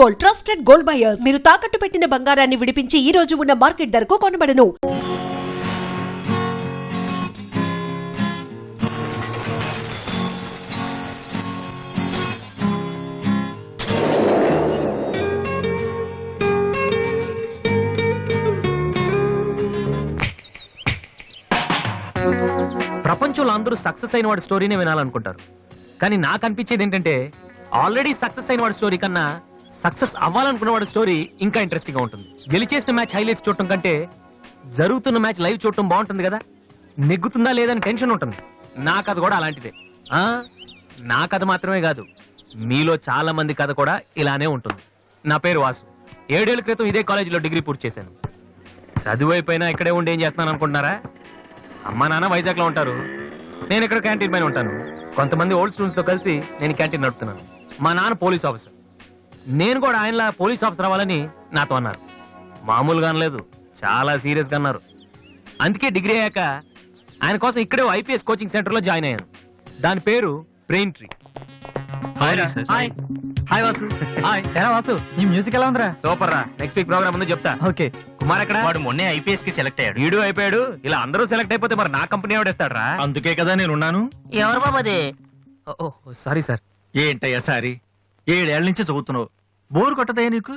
Gold, trusted gold buyers. మీరు తాకట్టు పెట్టిన బంగారాన్ని విడిపించి ఈ రోజు ఉన్న మార్కెట్ ధరకు కొనబడను. ప్రపంచంలో అందరూ సక్సెస్ అయిన వాడి స్టోరీనే వినాలనుకుంటారు. కానీ నాకు అనిపించేది ఏంటంటే ఆల్రెడీ సక్సెస్ అయిన వాడి స్టోరీ కన్నా సక్సెస్ అవ్వాలనుకున్న వాడి స్టోరీ ఇంకా ఇంట్రెస్టింగ్ గా ఉంటుంది. గెలిచేసిన మ్యాచ్ హైలైట్స్ చూడటం కంటే జరుగుతున్న మ్యాచ్ లైవ్ చూడటం బాగుంటుంది కదా. నెగ్గుతుందా లేదని టెన్షన్ ఉంటుంది. నా కథ కూడా అలాంటిదే. నా కథ మాత్రమే కాదు, మీలో చాలా మంది కథ కూడా ఇలానే ఉంటుంది. నా పేరు వాసు. 7 ఏళ్ల క్రితం ఇదే కాలేజీలో డిగ్రీ పూర్తి చేశాను. చదువు అయిపోయినా ఇక్కడే ఉండి ఏం చేస్తున్నాను అనుకుంటున్నారా? అమ్మా నాన్న వైజాగ్ లో ఉంటారు, నేను ఇక్కడ క్యాంటీన్ పైన ఉంటాను. కొంతమంది ఓల్డ్ స్టూడెంట్స్ తో కలిసి నేను క్యాంటీన్ నడుపుతున్నాను. మా నాన్న పోలీస్ ఆఫీసర్, నేను కూడా ఆయనలా పోలీస్ ఆఫీసర్ అవ్వాలని నాతో అన్నారు. మామూలుగా అనలేదు, చాలా సీరియస్ గా అన్నారు. అందుకే డిగ్రీ అయ్యాక ఆయన కోసం ఇక్కడే ఐపీఎస్ కోచింగ్ సెంటర్ లో జాయిన్ అయ్యాను. దాని పేరు brain tree. Hi Vasu. Hi. ఎలా వాసు, ఈ మ్యూజిక్ ఎలా ఉందిరా? సూపర్ రా. నెక్స్ట్ వీక్ ప్రోగ్రామ్ ఉంది చెప్తా. ఓకే. కుమార్ ఎక్కడ? వాడు మొన్నే ఐపీఎస్ కి సెలెక్ట్ అయ్యాడు. వీడు అయిపోయాడు. ఇలా అందరూ సెలెక్ట్ అయిపోతే మరి నా కంపెనీ ఎవడేస్తాడు రా? అందుకే కదా నేను ఉన్నాను. ఎవరు బాబది? Sorry sir. ఏంటయ్యా సారీ? 7 ఏళ్ల నుంచి చదువుతున్నావు, బోరు కొట్టదయ్యా నీకు?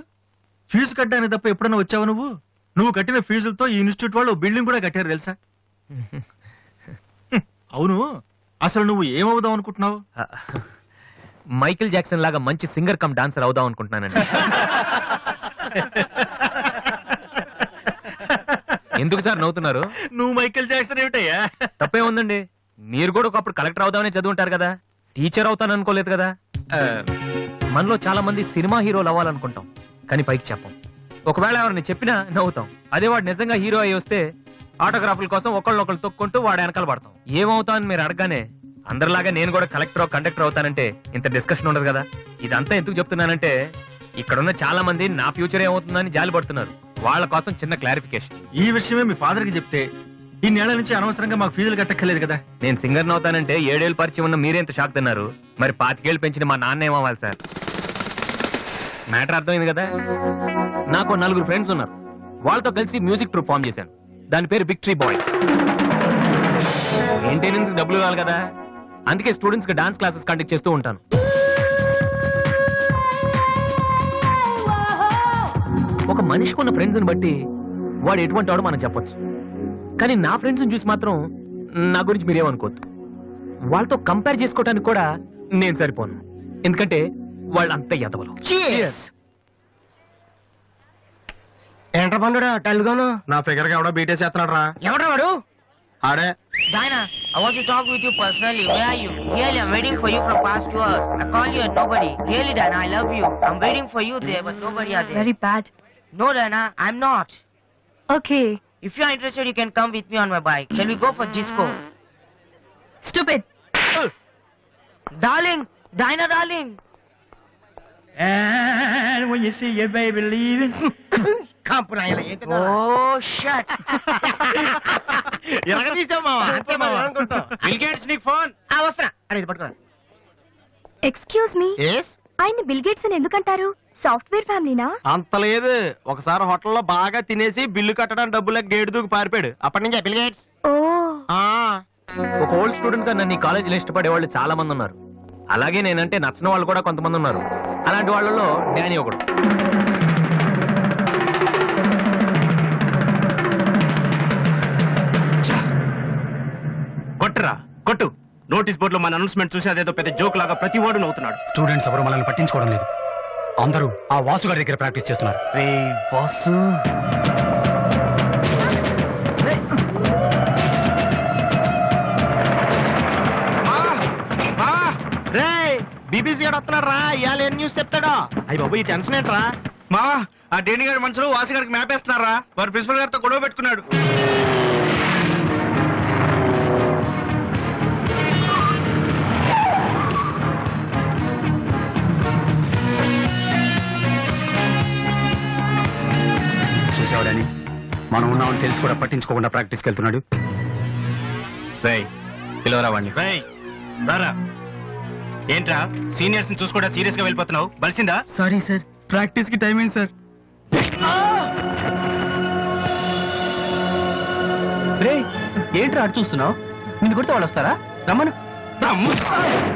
ఫీజు కట్టడానికి తప్ప ఎప్పుడైనా వచ్చావు నువ్వు? నువ్వు కట్టిన ఫీజులతో ఈ ఇన్స్టిట్యూట్ వాళ్ళు బిల్డింగ్ కూడా కట్టారు తెలుసా? అవును, అసలు నువ్వు ఏమవుదాం అనుకుంటున్నావు? మైకిల్ జాక్సన్ లాగా మంచి సింగర్ కమ్ డాన్సర్ అవుదాం అనుకుంటున్నానండి. ఎందుకు సార్ నవ్వుతున్నారు? నువ్వు మైకిల్ జాక్సన్ ఏమిటయ్యా? తప్పే ఉందండి. మీరు కూడా ఒకప్పుడు కలెక్టర్ అవుదామని చదువుంటారు కదా, టీచర్ అవుతాను అనుకోలేదు కదా. మనలో చాలా మంది సినిమా హీరోలు అవ్వాలనుకుంటాం, కానీ పైకి చెప్పం. ఒకవేళ ఎవరిని చెప్పినా నవ్వుతాం. అదే వాడు నిజంగా హీరో అయ్యి వస్తే ఆటోగ్రాఫ్ల కోసం ఒకళ్ళొకళ్ళు తొక్కుంటూ వాడు వెనకాల పడతాం. ఏమవుతామని మీరు అడగానే అందరిలాగా నేను కూడా కలెక్టర్ కండక్టర్ అవుతానంటే ఇంత డిస్కషన్ ఉండదు కదా. ఇదంతా ఎందుకు చెప్తున్నానంటే ఇక్కడున్న చాలా మంది నా ఫ్యూచర్ ఏమవుతుందని జాలి పడుతున్నారు. వాళ్ళ కోసం చిన్న క్లారిఫికేషన్. ఈ విషయమే మీ ఫాదర్ కి చెప్తే ఇన్నేళ్ల నుంచి అనవసరంగా మాకు ఫీజులు కట్టక్కర్లేదు కదా. నేను సింగర్ అవుతానంటే 7 ఏళ్ళు పరిచయం ఉన్న మీరేంత షాక్ తిన్నారు, మరి 25 ఏళ్ళు పెంచిన మా నాన్న ఏమవ్వాలి సార్? మ్యాటర్ అర్థమైంది కదా. నాకు 4 ఫ్రెండ్స్ ఉన్నారు, వాళ్ళతో కలిసి మ్యూజిక్ ట్రూప్ ఫామ్ చేశాను. దాని పేరు బిగ్ ట్రీ బాయ్స్. మెయింటెనెన్స్ డబ్బులు కావాలి కదా, అందుకే స్టూడెంట్స్ కి డాన్స్ క్లాసెస్ కండక్ట్ చేస్తూ ఉంటాను. ఒక మనిషికి ఉన్న ఫ్రెండ్స్ ని బట్టి వాడు ఎటువంటి వాడు మనం చెప్పొచ్చు. కానీ నా ఫ్రెండ్స్ ని చూసి మాత్రం నా గురించి మీరేమనుకోవద్దు. వాళ్ళతో కంపేర్ చేసుకోవడానికి కూడా నేను సరిపోను, ఎందుకంటే వాళ్ళు అంత ఎదవలు. ఏంట్రా పండురా టెల్గాను? నా ఫిగర్ గా ఎవడో బీటేసి చేస్తున్నాడు రా. ఎవడ్రా వాడు? ఆడే. Diana, I want to talk with you personally. Where are you? Really, I'm waiting for you from past 2 hours. I call you and nobody. Really, Diana, I love you. I'm waiting for you there, but nobody are there. Very bad. No, Diana, I'm not. Okay. If you're interested, you can come with me on my bike. Shall we go for disco? Stupid. Darling, Diana, darling. And when you see your baby leaving, Oh, shit. Bill gates నీకు phone. వస్తున్నా. అరే ఇది పట్టుకో. Excuse me, ఆయన bill gates అని ఎందుకంటారు? Software ఫ్యామిలీనా? అంత లేదు. ఒకసారి హోటల్లో బాగా తినేసి బిల్లు కట్టడానికి డబ్బులకు గేటు దూకి పారిపోయాడు. అప్పటి నుంచి బిల్ గేట్స్. ఓ, ఒక ఓల్డ్ స్టూడెంట్ గా నన్ను ఈ కాలేజీలో ఇష్టపడే వాళ్ళు చాలా మంది ఉన్నారు. అలాగే నేనంటే నచ్చిన వాళ్ళు కూడా కొంతమంది ఉన్నారు. అలాంటి వాళ్ళలో డానీ ఒకడు. కొట్టురా కొట్టు. నోటీస్ బోర్డులో మన అనౌన్స్మెంట్ చూసి అదేదో పెద్ద జోక్ లాగా ప్రతి వాడు నవ్వుతున్నాడు. స్టూడెంట్స్ ఎవరు మనల్ని పట్టించుకోవడం లేదు. అందరూ ఆ వాసు గారి దగ్గర ప్రాక్టీస్ చేస్తున్నారు. వాసు బీబీసీ గారు వస్తున్నాడు రా. ఇవాళ ఏం న్యూస్ చెప్తాడో. అయ్యి బాబు, ఈ టెన్షన్ ఏంట్రా? మా ఆ డేని గారి మనుషులు వాసు గారికి మ్యాప్ వేస్తున్నారా? వారు ప్రిన్సిపల్ గారితో గొడవ పెట్టుకున్నాడు. చూసేవాడని మనం ఉన్నామని తెలిసి కూడా పట్టించుకోకుండా ప్రాక్టీస్కి వెళ్తున్నాడు. పిలవరా వాడిని. ఏంట్రా సీనియర్స్ ని చూసుకోవడా సీరియస్ గా వెళ్ళిపోతున్నావు? బలిసిందా? సారీ సార్, ప్రాక్టీస్ కి టైం అయింది సార్. రే ఏంట్రా అటు చూస్తున్నావు? నిన్ను కొడితే వాళ్ళు వస్తారా? రమ్మను.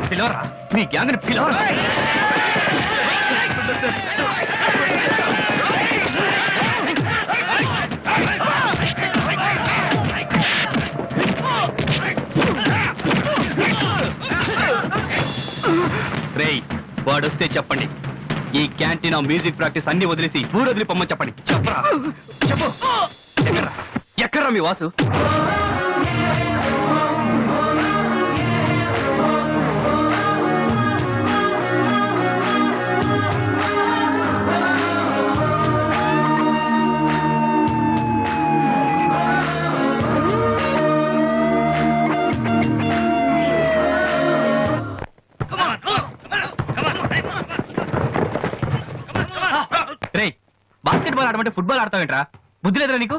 పిలవరా, మీ గ్యాంగ్ ని పిలవరా. రేయ్ వాడొస్తే చెప్పండి, ఈ క్యాంటీన్ మ్యూజిక్ ప్రాక్టీస్ అన్ని వదిలేసి ఊరొదిలి పొమ్మని చెప్పండి. చెప్పరా, చెప్పు. ఎక్కడ్రా మీ వాసు? రేయ్ బాస్కెట్ బాల్ ఆడమంటే ఫుట్బాల్ ఆడతావేంట్రా? బుద్ధి లేదురా నీకు?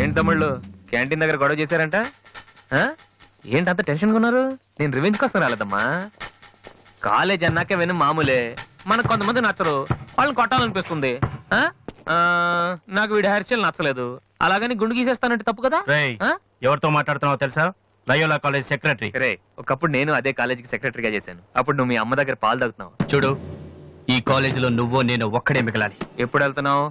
ఏంటి తమ్ముళ్ళు క్యాంటీన్ దగ్గర గొడవ చేశారంట? ఆ? ఏంటి అంత టెన్షన్గా ఉన్నారు? నేను రివెంజ్ కోసం రాలేదమ్మా. కాలేజ్ అన్నాకే విని మామూలే. మనకు కొంతమంది నచ్చరు, వాళ్ళని కొట్టాలనిపిస్తుంది. ఆ? ఆ, నాకు వీడి హెయిర్ స్టైల్ నచ్చలేదు, అలాగని గుండు గీసేస్తానంటే తప్పు కదా? ఆ? ఎవరితో మాట్లాడుతున్నావో తెలుసా? Loyola college secretary. రే, ఒకప్పుడు నేను అదే కాలేజీకి సెక్రటరీగా చేశాను. అప్పుడు నువ్వు మీ అమ్మ దగ్గర పాలు తాగుతున్నావు. చూడు, ఈ కాలేజీలో నువ్వో నేను ఒక్కడే మిగలాలి. ఎప్పుడు వెళ్తున్నావు?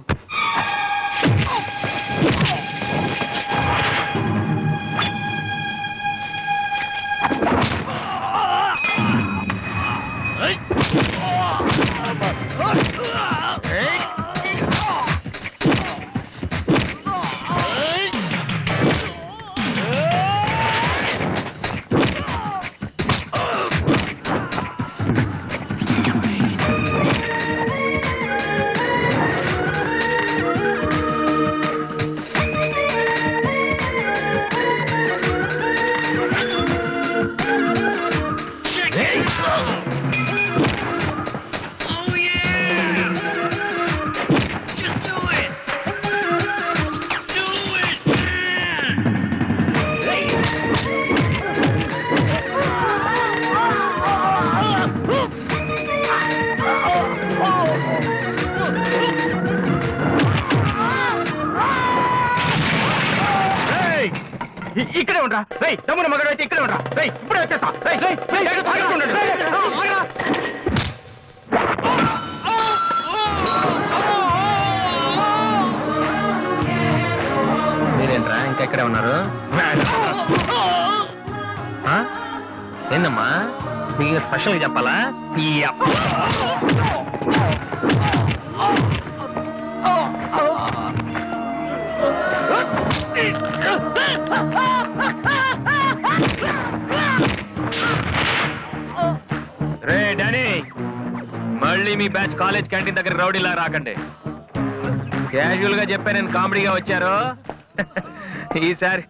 ఇక్కడే ఉండరా. రేయ్ తమ్ముడు మగడు అయితే ఇక్కడే ఉండరా. రేయ్ ఇప్పుడే వచ్చేస్తా. రేయ్ రేయ్ రేయ్ ఆగుతూ ఉండండి. ఆగురా. మీరేంట్రా ఇంకా ఇక్కడే ఉన్నారు? ఆ? ఏందమ్మా మీకు స్పెషల్గా చెప్పాలా? రే డానీ, మళ్ళీ మీ బ్యాచ్ కాలేజ్ క్యాంటీన్ దగ్గర రౌడీలా రాకండి. క్యాజువల్ గా చెప్పా, నేను కామెడీగా వచ్చారు ఈసారి